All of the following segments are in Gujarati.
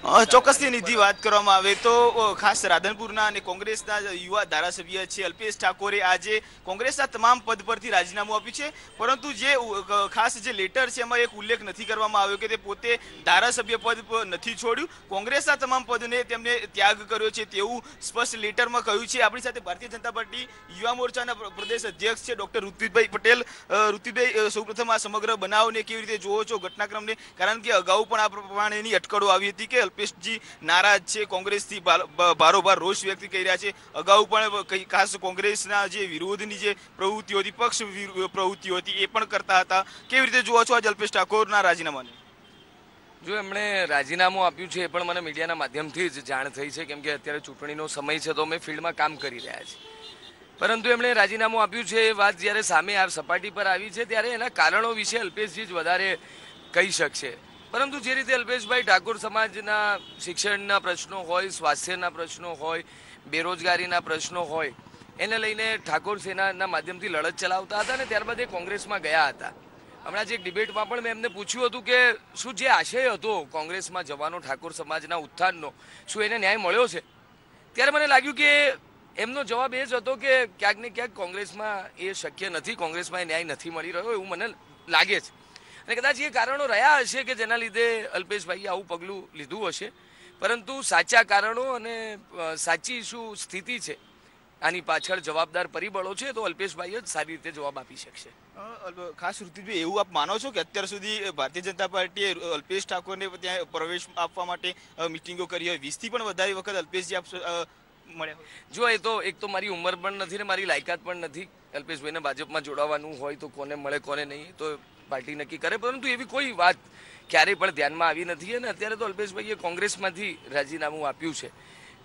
ચોક્કસથી નિધિ વાત કરવામાં આવે તો ખાસ રાધનપુરના અને કોંગ્રેસના યુવા ધારાસભ્ય છે અલ્પેશ ઠાકોરે આજે કોંગ્રેસના તમામ પદ પરથી રાજીનામું આપ્યું છે, પરંતુ જે ખાસ જે લેટર છે એમાં એક ઉલ્લેખ નથી કરવામાં આવ્યો કે તે પોતે ધારાસભ્ય પદ નથી છોડ્યું, કોંગ્રેસના તમામ પદને તેમને ત્યાગ કર્યો છે તેવું સ્પષ્ટ લેટરમાં કહ્યું છે। આપણી સાથે ભારતીય જનતા પાર્ટી યુવા મોરચાના પ્રદેશ અધ્યક્ષ છે ડોક્ટર ઋત્વિકભાઈ પટેલ। ઋત્વિકભાઈ, સૌપ્રથમ આ સમગ્ર બનાવને કેવી રીતે જોવો છો ઘટનાક્રમને, કારણ કે અગાઉ પણ આ પ્રમાણેની અટકળો આવી હતી કે અલ્પેશજી નારાજ છે, કોંગ્રેસથી ભારોભાર રોષ વ્યક્ત કરી રહ્યા છે। અગાઉ પણ ખાસ કોંગ્રેસના જે વિરોધની જે પ્રવૃત્તિઓ હતી, પક્ષ પ્રવૃત્તિઓ હતી એ પણ કરતા હતા। કેવી રીતે જોવો છો આજે અલ્પેશ ઠાકોરના રાજીનામાને? જો એમણે રાજીનામું આપ્યું છે એ પણ મને મીડિયાના માધ્યમથી જ જાણ થઈ છે, કેમ કે અત્યારે ચૂંટણીનો સમય છે તો અમે ફિલ્ડમાં કામ કરી રહ્યા છીએ, પરંતુ એમણે રાજીનામું આપ્યું છે એ વાત જ્યારે સામે સપાટી પર આવી છે ત્યારે એના કારણો વિશે અલ્પેશજી જ વધારે કહી શકશે। પરંતુ જે રીતે અલ્પેશભાઈ ઠાકોર સમાજના શિક્ષણના પ્રશ્નો હોય, સ્વાસ્થ્યના પ્રશ્નો હોય, બેરોજગારીના પ્રશ્નો હોય, એને લઈને ઠાકોર સેનાના માધ્યમથી લડત ચલાવતા હતા અને ત્યારબાદ એ કોંગ્રેસમાં ગયા હતા। હમણાં જ એક ડિબેટમાં પણ મેં એમને પૂછ્યું હતું કે શું જે આશય હતો કોંગ્રેસમાં જવાનો ઠાકોર સમાજના ઉત્થાનનો, શું એને ન્યાય મળ્યો છે? ત્યારે મને લાગ્યું કે એમનો જવાબ એ જ હતો કે ક્યાંક ને ક્યાંક કોંગ્રેસમાં એ શક્ય નથી, કોંગ્રેસમાં એ ન્યાય નથી મળી રહ્યો એવું મને લાગે છે। અને કદાચ એ કારણો રહ્યા હશે કે જેના લીધે અલ્પેશભાઈએ આવું પગલું લીધું હશે, પરંતુ સાચા કારણો અને સાચી શું સ્થિતિ છે આની પાછળ જવાબદાર પરિબળો છે તો અલ્પેશભાઈ જ સારી રીતે જવાબ આપી શકશે। ખાસ ઋત્વિકભાઈ, એવું આપ માનો છો કે અત્યાર સુધી ભારતીય જનતા પાર્ટીએ અલ્પેશ ઠાકોરને ત્યાં પ્રવેશ આપવા માટે મિટિંગો કરી હોય, 20થી પણ વધારે વખત અલ્પેશજી આપ મળ્યા? જો એ તો એક તો મારી ઉંમર પણ નથી ને મારી લાયકાત પણ નથી, અલ્પેશભાઈને ભાજપમાં જોડાવાનું હોય તો કોને મળે કોને નહીં તો પાર્ટી નક્કી કરે, પરંતુ એવી કોઈ વાત ક્યારેય પણ ધ્યાનમાં આવી નથી અને અત્યારે તો અલ્પેશભાઈએ કોંગ્રેસમાંથી રાજીનામું આપ્યું છે।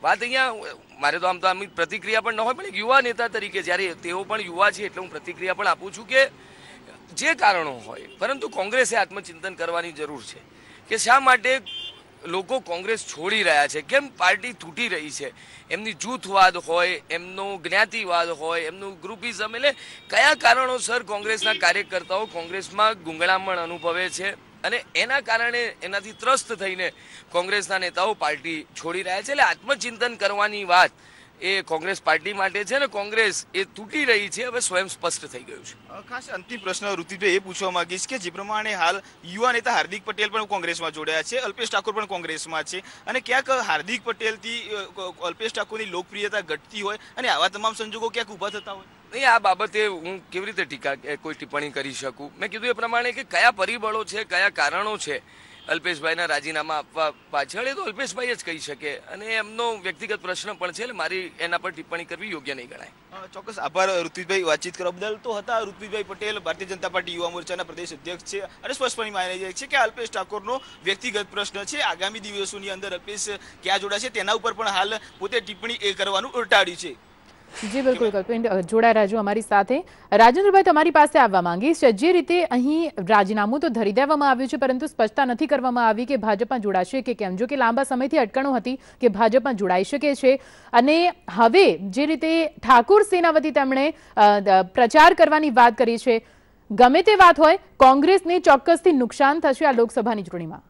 વાત અહીંયા મારે તો આમ તો આમની પ્રતિક્રિયા પણ ન હોય, પણ એક યુવા નેતા તરીકે જ્યારે તેઓ પણ યુવા છે એટલે હું પ્રતિક્રિયા પણ આપું છું કે જે કારણો હોય, પરંતુ કોંગ્રેસે આત્મચિંતન કરવાની જરૂર છે કે શા માટે લોકો કોંગ્રેસ છોડી રહ્યા છે, કેમ પાર્ટી તૂટી રહી છે, એમની જૂથવાદ હોય, એમનો જ્ઞાતિવાદ હોય, એમનું ગ્રુપિઝમ, એટલે કયા કારણોસર કોંગ્રેસના કાર્યકર્તાઓ કોંગ્રેસમાં ગુંગળામણ અનુભવે છે અને એના કારણે એનાથી ત્રસ્ત થઈને કોંગ્રેસના નેતાઓ પાર્ટી છોડી રહ્યા છે। એટલે આત્મચિંતન કરવાની વાત એ કોંગ્રેસ પાર્ટી માટે છે ને કોંગ્રેસ એ તૂટી રહી છે હવે સ્વયં સ્પષ્ટ થઈ ગયું છે। ખાસ અંતિમ પ્રશ્ન ઋત્વિકભાઈ એ પૂછવા માંગીશ કે જે પ્રમાણે હાલ યુવા નેતા હાર્દિક પટેલ પણ કોંગ્રેસમાં જોડાયા છે, અલ્પેશ ઠાકોર પણ કોંગ્રેસમાં છે અને ક્યાંક હાર્દિક પટેલથી અલ્પેશ ઠાકોરની લોકપ્રિયતા ઘટતી હોય અને આવા તમામ સંજોગો ક્યાંક ઊભા થતા હોય? નહીં, આ બાબતે હું કેવી રીતે કોઈ ટિપ્પણી કરી શકું? મેં કીધું એ પ્રમાણે કે કયા પરિબળો છે, કયા કારણો છે અલ્પેશભાઈના રાજીનામા આપવા પાછળ એ તો અલ્પેશભાઈ જ કહી શકે અને એમનો વ્યક્તિગત પ્રશ્ન પણ છે એટલે મારી એના પર ટિપ્પણી કરવી યોગ્ય નહીં ગણાય। ચોક્કસ આભાર ઋત્વિકભાઈ, વાતચીત કરવા બદલ। તો હતા ઋત્વિકભાઈ પટેલ, ભારતીય જનતા પાર્ટી યુવા મોરચાના પ્રદેશ અધ્યક્ષ છે અને સ્પષ્ટપણે માની જાય છે કે અલ્પેશ ઠાકોરનો વ્યક્તિગત પ્રશ્ન છે, આગામી દિવસોની અંદર અલ્પેશ ક્યાં જોડાશે તેના ઉપર પણ હાલ પોતે ટિપ્પણી કરવાનું ટાળ્યું છે। જી બિલકુલ કલ્પિન જોડાઈ રાજુ અમારી સાથે। રાજેન્દ્રભાઈ, તમારી પાસે આવવા માંગીશ, જે રીતે અહીં રાજીનામું તો ધરી દેવામાં આવ્યું છે પરંતુ સ્પષ્ટતા નથી કરવામાં આવી કે ભાજપમાં જોડાશે કે કેમ, જો કે લાંબા સમયથી અટકણો હતી કે ભાજપમાં જોડાઈ શકે છે અને હવે જે રીતે ઠાકોર સેના વતી તેમણે પ્રચાર કરવાની વાત કરી છે, ગમે તે વાત હોય કોંગ્રેસને ચોક્કસથી નુકસાન થશે આ લોકસભાની ચૂંટણીમાં।